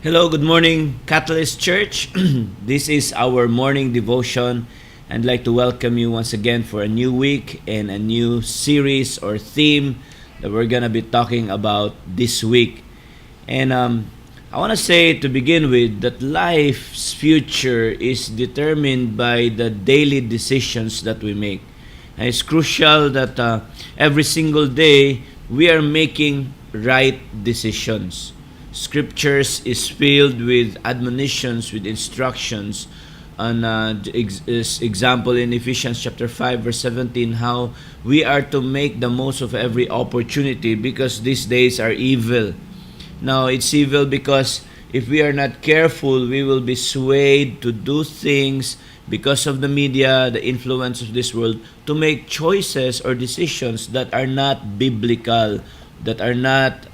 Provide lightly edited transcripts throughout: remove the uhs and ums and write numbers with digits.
Hello, good morning, Catalyst Church. This is our morning devotion. I'd like to welcome you once again for a new week and a new series or theme that we're going to be talking about this week. And I want to say to begin with that life's future is determined by the daily decisions that we make. And it's crucial that every single day we are making right decisions. Scriptures is filled with admonitions, with instructions. On example in Ephesians chapter 5 verse 17, how we are to make the most of every opportunity because these days are evil. Now it's evil because if we are not careful, we will be swayed to do things because of the media, the influence of this world, to make choices or decisions that are not biblical, that are not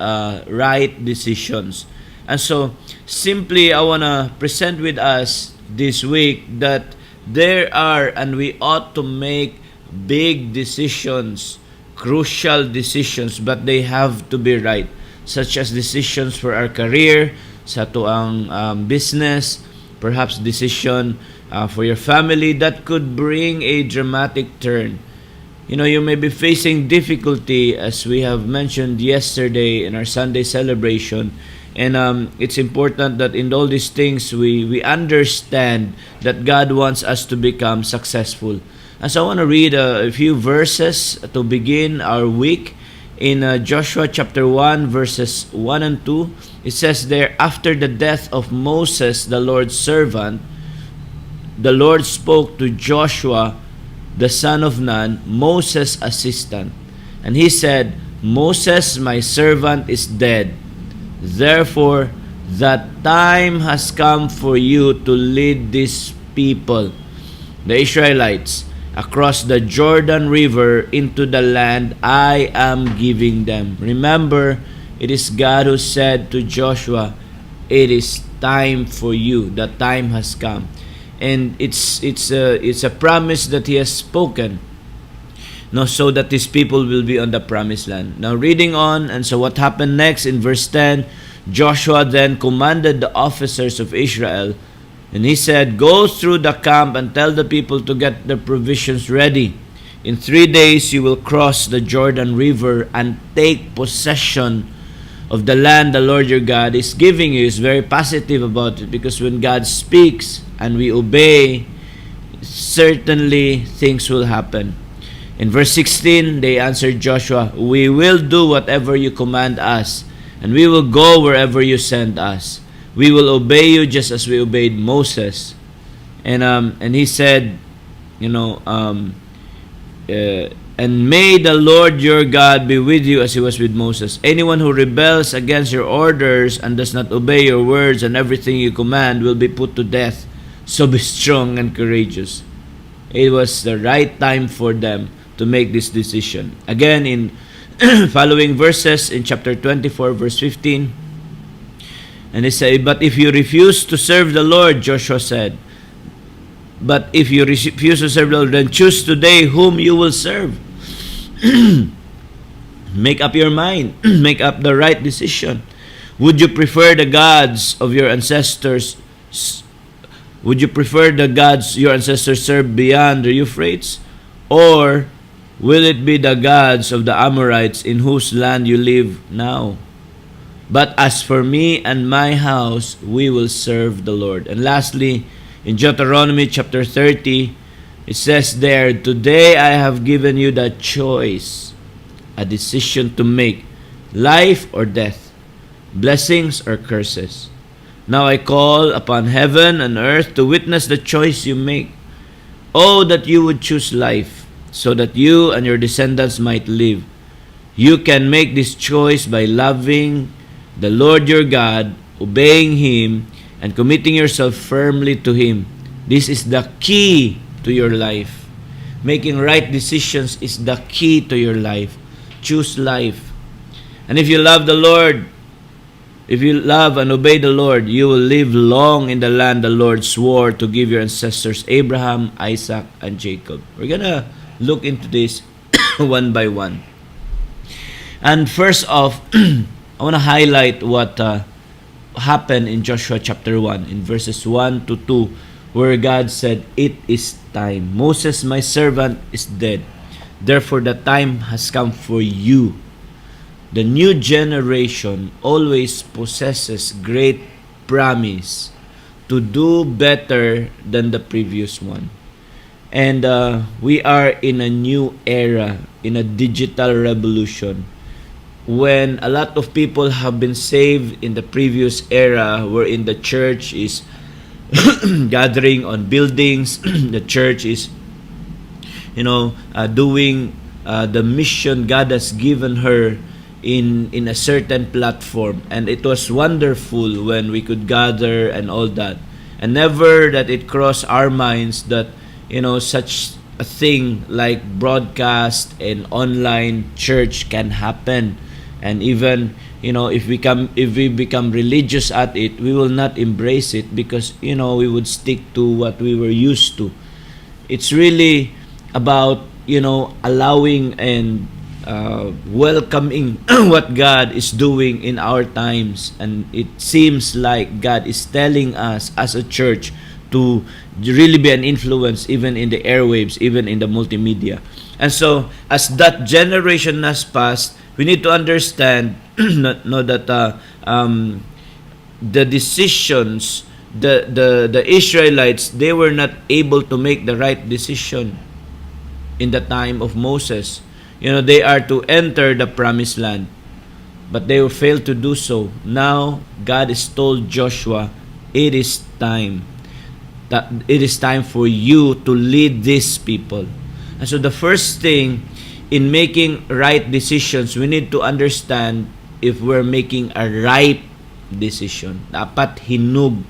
right decisions. And so, simply, I want to present with us this week that there are and we ought to make big decisions, crucial decisions, but they have to be right, such as decisions for our career, sa tuang business, perhaps decision for your family that could bring a dramatic turn. You know, you may be facing difficulty, as we have mentioned yesterday in our Sunday celebration. And it's important that in all these things, we understand that God wants us to become successful. And so I want to read a few verses to begin our week. In Joshua chapter 1, verses 1 and 2, it says there, "After the death of Moses, the Lord's servant, the Lord spoke to Joshua, the son of Nun, Moses' assistant. And he said, Moses, my servant, is dead. Therefore, the time has come for you to lead these people, the Israelites, across the Jordan River into the land I am giving them." Remember, it is God who said to Joshua, "It is time for you. The time has come." And it's a promise that he has spoken, no, so that his people will be on the promised land. Now reading on, and so what happened next in verse 10, Joshua then commanded the officers of Israel, and he said, "Go through the camp and tell the people to get their provisions ready. In 3 days you will cross the Jordan River and take possession of the land the Lord your God is giving you." Is very positive about it, because when God speaks and we obey, certainly things will happen. In verse 16, they answered Joshua, "We will do whatever you command us, and we will go wherever you send us. We will obey you just as we obeyed Moses." And he said, "And may the Lord your God be with you as he was with Moses. Anyone who rebels against your orders and does not obey your words and everything you command will be put to death. So be strong and courageous." It was the right time for them to make this decision. Again, in following verses in chapter 24, verse 15, and they say, "But if you refuse to serve the Lord," Joshua said, "but if you refuse to serve the Lord, then choose today whom you will serve." Make up your mind. Make up the right decision. Would you prefer the gods of your ancestors? Would you prefer the gods your ancestors served beyond the Euphrates? Or will it be the gods of the Amorites in whose land you live now? But as for me and my house, we will serve the Lord. And lastly, in Deuteronomy chapter 30, it says there, "Today I have given you the choice, a decision to make, life or death, blessings or curses. Now I call upon heaven and earth to witness the choice you make. Oh, that you would choose life, so that you and your descendants might live. You can make this choice by loving the Lord your God, obeying Him, and committing yourself firmly to Him. This is the key to your life. Making right decisions is the key to your life. Choose life. And if you love the Lord, if you love and obey the Lord, you will live long in the land the Lord swore to give your ancestors Abraham, Isaac, and Jacob." We're going to look into this one by one. And first off, I want to highlight what happened in Joshua chapter 1, in verses 1 to 2, where God said, "It is time. Moses, my servant, is dead. Therefore, the time has come for you." The new generation always possesses great promise to do better than the previous one. And we are in a new era, in a digital revolution, when a lot of people have been saved in the previous era, wherein the church is gathering on buildings, the church is, doing the mission God has given her in a certain platform. And it was wonderful when we could gather and all that. And never that it crossed our minds that, such a thing like broadcast and online church can happen. And even, if we become religious at it, we will not embrace it, because we would stick to what we were used to. It's really about allowing and welcoming what God is doing in our times. And it seems like God is telling us as a church to really be an influence, even in the airwaves, even in the multimedia. And so, as that generation has passed, we need to understand that the decisions, the Israelites, they were not able to make the right decision in the time of Moses. They are to enter the promised land, but they failed to do so. Now, God has told Joshua, it is time. That it is time for you to lead these people. And so the first thing in making right decisions, we need to understand if we're making a right decision. Dapat hinug.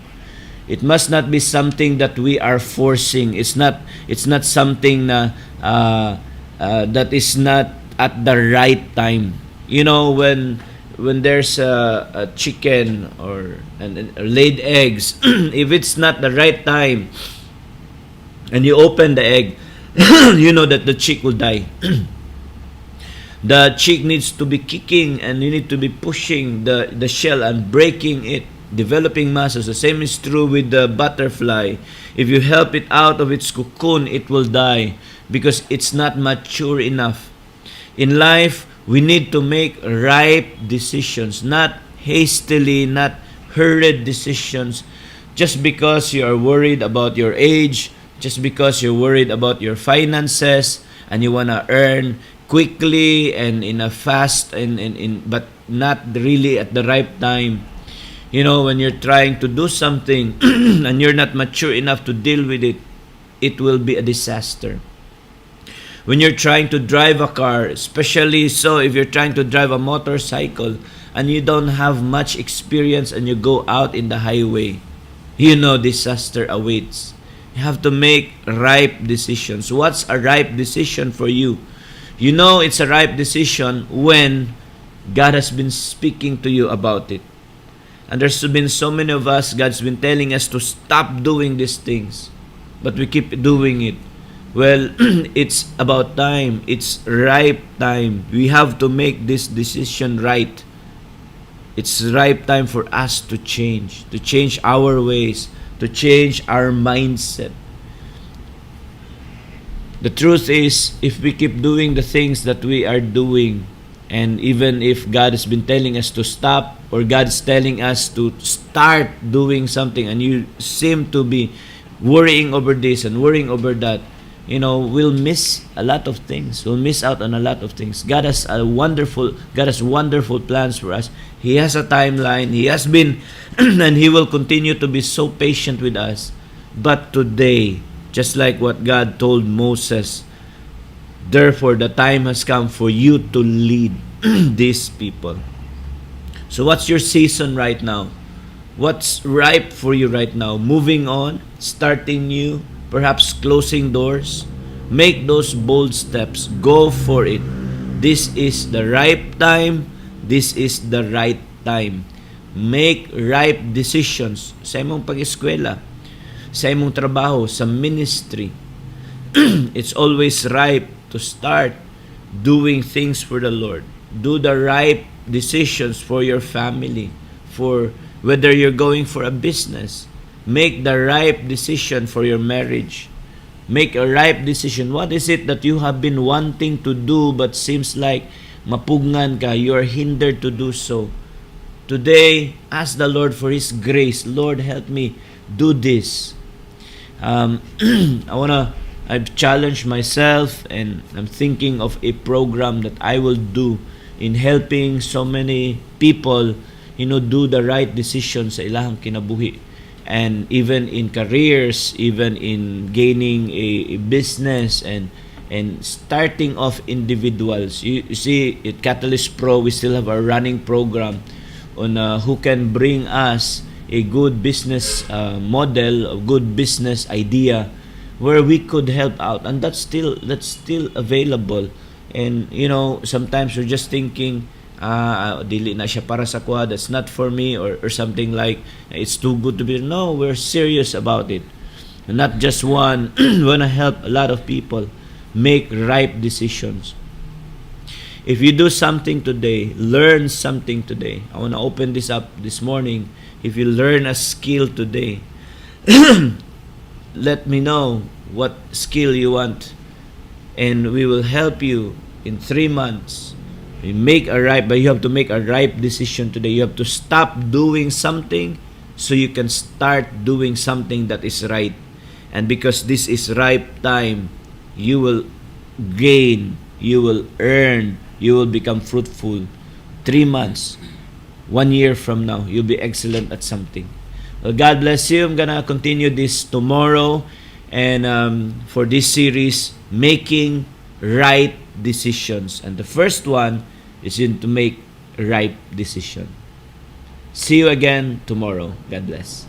It must not be something that we are forcing. It's not something na that is not at the right time. When there's a chicken or laid eggs, if it's not the right time and you open the egg, you know that the chick will die. The chick needs to be kicking, and you need to be pushing the shell and breaking it, developing muscles. The same is true with the butterfly. If you help it out of its cocoon, it will die because it's not mature enough. In life, we need to make ripe decisions, not hastily, not hurried decisions, just because you are worried about your age, just because you're worried about your finances, and you want to earn quickly and in a fast but not really at the right time. When you're trying to do something and you're not mature enough to deal with it, it will be a disaster. When you're trying to drive a car, especially so if you're trying to drive a motorcycle and you don't have much experience and you go out in the highway, disaster awaits. You have to make ripe decisions. What's a ripe decision for you? It's a ripe decision when God has been speaking to you about it. And there's been so many of us, God's been telling us to stop doing these things, but we keep doing it. Well, it's about time. It's ripe time. We have to make this decision right. It's ripe time for us to change our ways, to change our mindset. The truth is, if we keep doing the things that we are doing, and even if God has been telling us to stop, or God's telling us to start doing something, and you seem to be worrying over this and worrying over that, we'll miss a lot of things. We'll miss out on a lot of things. God has wonderful plans for us. He has a timeline. He has been and He will continue to be so patient with us. But today, just like what God told Moses, therefore the time has come for you to lead these people. So what's your season right now? What's ripe for you right now? Moving on, starting new, perhaps closing doors. Make those bold steps. Go for it. This is the ripe time. This is the right time. Make ripe decisions sa imong pag-eskwela, sa imong trabaho, sa ministry. It's always ripe to start doing things for the Lord. Do the ripe decisions for your family, for Whether you're going for a business, make the right decision for your marriage. Make a right decision. What is it that you have been wanting to do but seems like mapugngan ka, you are hindered to do so? Today, ask the Lord for His grace. Lord, help me do this. I've challenged myself, and I'm thinking of a program that I will do in helping so many people, do the right decisions sa ilang kinabuhi. And even in careers, even in gaining a business, and starting off individuals. You see, at Catalyst Pro, we still have a running program on who can bring us a good business model, a good business idea where we could help out, and that's still available. And sometimes we're just thinking, dili na siya para sa kuha, that's not for me, or something like it's too good to be. No, we're serious about it. Not just one. We want to help a lot of people make right decisions. If you do something today, learn something today. I want to open this up this morning. If you learn a skill today, let me know what skill you want, and we will help you in 3 months. But you have to make a right decision today. You have to stop doing something so you can start doing something that is right. And because this is ripe time, you will gain, you will earn, you will become fruitful. 3 months, 1 year from now, you'll be excellent at something. Well, God bless you. I'm gonna continue this tomorrow, and for this series, making right decisions. And the first one is to make a right decision. See you again tomorrow. God bless.